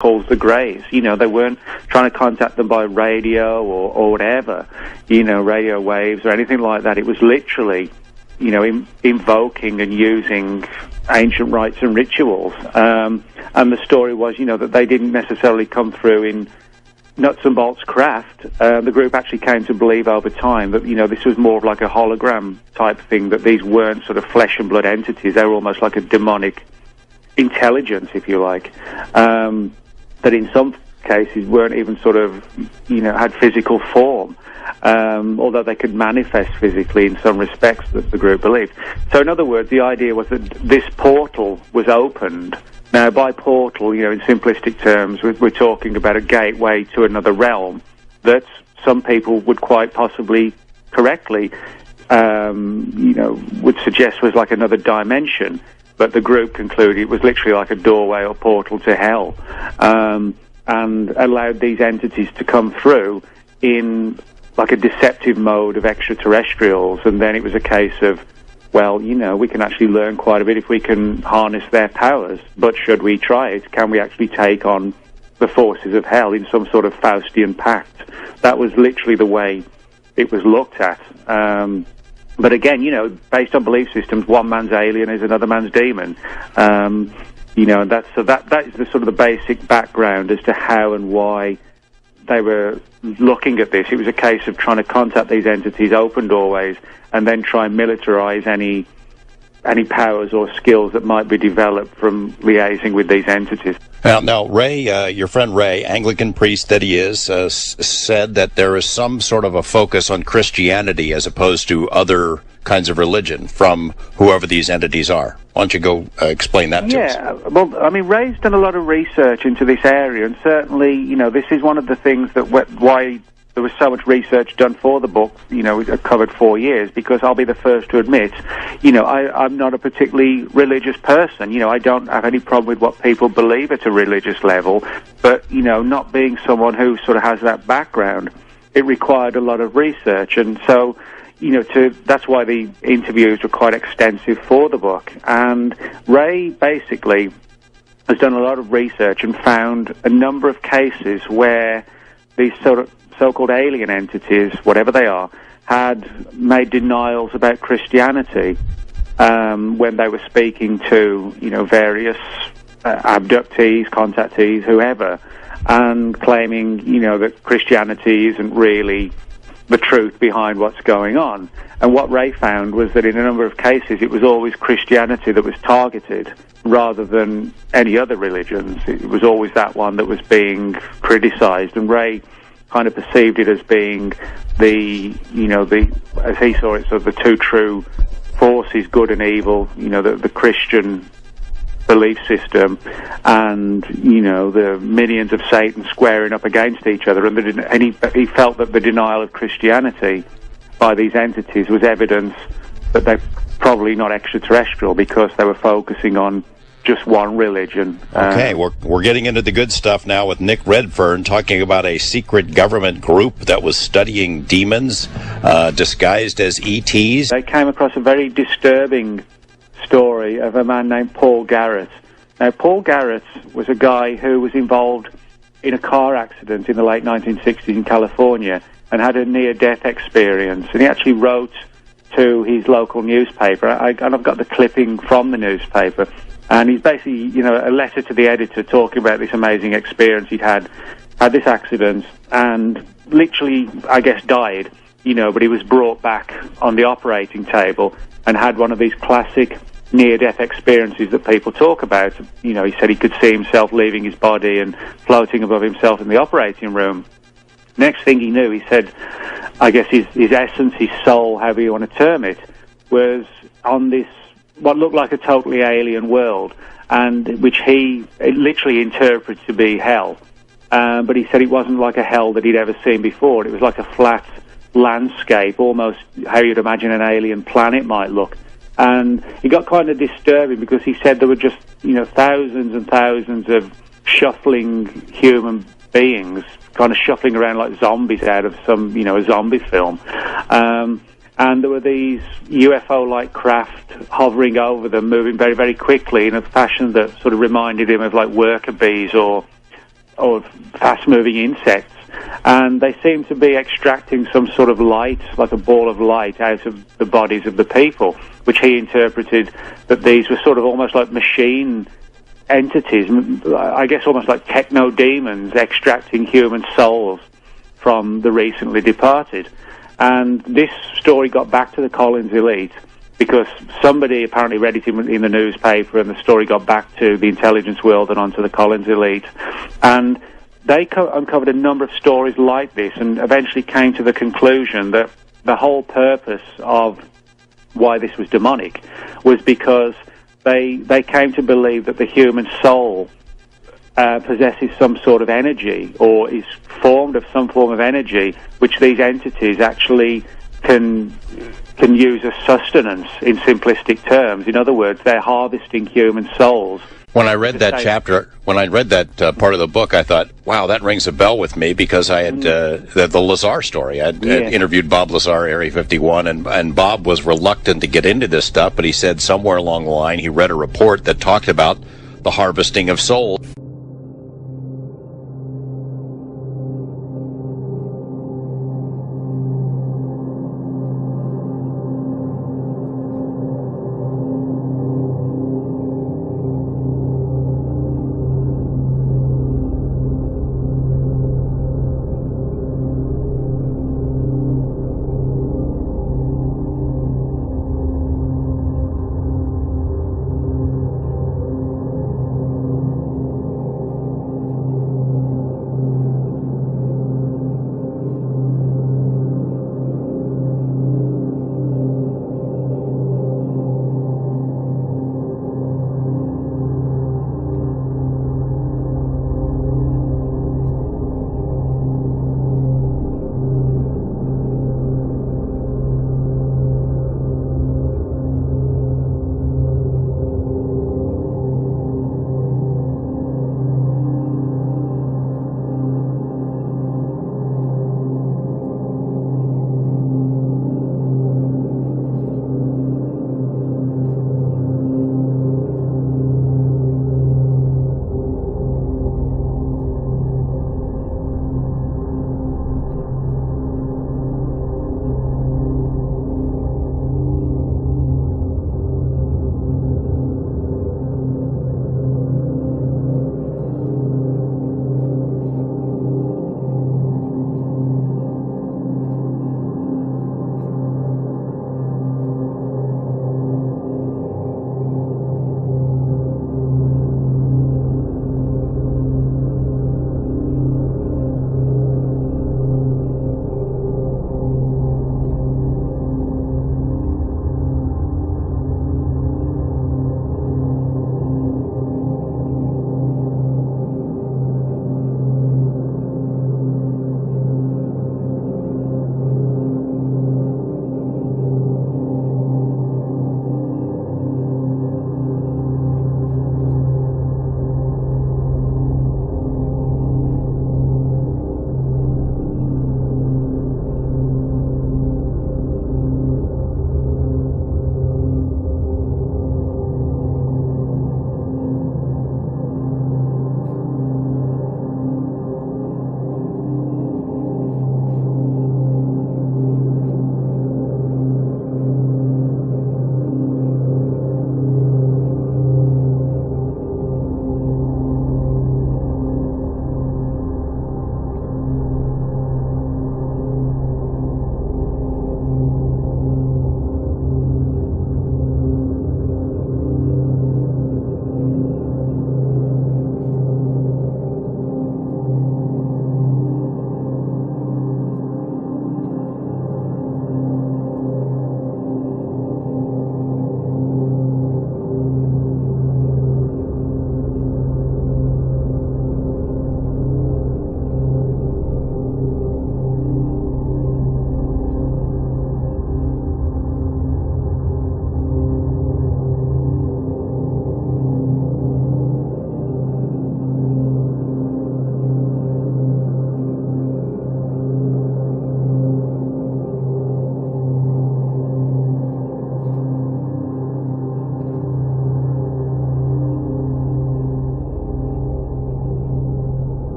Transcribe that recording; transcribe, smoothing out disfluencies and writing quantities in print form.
calls the Greys. You know, they weren't trying to contact them by radio or whatever, you know, radio waves or anything like that. It was literally, you know, invoking and using ancient rites and rituals. And the story was, you know, that they didn't necessarily come through in nuts and bolts craft. The group actually came to believe over time that, you know, this was more of like a hologram type thing, that these weren't sort of flesh and blood entities. They were almost like a demonic intelligence, if you like, that in some cases weren't even sort of, you know, had physical form, although they could manifest physically in some respects, that the group believed. So in other words, the idea was that this portal was opened. Now, by portal, you know, in simplistic terms, we're talking about a gateway to another realm that some people would quite possibly correctly, you know, would suggest was like another dimension. But the group concluded it was literally like a doorway or portal to hell, and allowed these entities to come through in like a deceptive mode of extraterrestrials. And then it was a case of, well, you know, we can actually learn quite a bit if we can harness their powers, but should we try it? Can we actually take on the forces of hell in some sort of Faustian pact? That was literally the way it was looked at. But again, you know, based on belief systems, one man's alien is another man's demon. You know, that is the sort of the basic background as to how and why they were looking at this. It was a case of trying to contact these entities, open doorways, and then try and militarize any powers or skills that might be developed from liaising with these entities. Now, Ray, your friend Ray, Anglican priest that he is, said that there is some sort of a focus on Christianity as opposed to other kinds of religion from whoever these entities are. Why don't you go explain that to us? Yeah, well, I mean, Ray's done a lot of research into this area, and certainly, you know, this is one of the things that why there was so much research done for the book. You know, it covered 4 years, because I'll be the first to admit, you know, I'm not a particularly religious person. You know, I don't have any problem with what people believe at a religious level, but, you know, not being someone who sort of has that background, it required a lot of research. And so, you know, that's why the interviews were quite extensive for the book. And Ray basically has done a lot of research and found a number of cases where these sort of so-called alien entities, whatever they are, had made denials about Christianity when they were speaking to, you know, various abductees, contactees, whoever, and claiming, you know, that Christianity isn't really the truth behind what's going on. And what Ray found was that in a number of cases it was always Christianity that was targeted rather than any other religions. It was always that one that was being criticized, and Ray kind of perceived it as being the, you know, as he saw it, sort of the two true forces, good and evil, you know, the Christian belief system and, you know, the minions of Satan squaring up against each other. And he felt that the denial of Christianity by these entities was evidence that they're probably not extraterrestrial, because they were focusing on just one religion. Okay, we're getting into the good stuff now with Nick Redfern talking about a secret government group that was studying demons disguised as ETs. They came across a very disturbing story of a man named Paul Garrett. Now, Paul Garrett was a guy who was involved in a car accident in the late 1960s in California and had a near-death experience. And he actually wrote to his local newspaper, and I've got the clipping from the newspaper. And he's basically, you know, a letter to the editor talking about this amazing experience he'd had this accident, and literally, I guess, died, you know, but he was brought back on the operating table and had one of these classic near-death experiences that people talk about. You know, he said he could see himself leaving his body and floating above himself in the operating room. Next thing he knew, he said, I guess his essence, his soul, however you want to term it, was on this what looked like a totally alien world, and which he literally interpreted to be hell. But he said it wasn't like a hell that he'd ever seen before. It was like a flat landscape, almost how you'd imagine an alien planet might look. And it got kind of disturbing, because he said there were just, you know, thousands and thousands of shuffling human beings kind of shuffling around like zombies out of some, you know, a zombie film. And there were these UFO-like craft hovering over them, moving very, very quickly in a fashion that sort of reminded him of like worker bees or or fast-moving insects, and they seem to be extracting some sort of light, like a ball of light, out of the bodies of the people, which he interpreted that these were sort of almost like machine entities, I guess almost like techno-demons extracting human souls from the recently departed. And this story got back to the Collins elite because somebody apparently read it in the newspaper, and the story got back to the intelligence world and onto the Collins elite. And they uncovered a number of stories like this and eventually came to the conclusion that the whole purpose of why this was demonic was because they came to believe that the human soul possesses some sort of energy, or is formed of some form of energy, which these entities actually can use as sustenance in simplistic terms. In other words, they're harvesting human souls. When I read that chapter, when I read that part of the book, I thought, wow, that rings a bell with me, because I had the Lazar story. I had interviewed Bob Lazar, Area 51, and Bob was reluctant to get into this stuff, but he said somewhere along the line he read a report that talked about the harvesting of souls.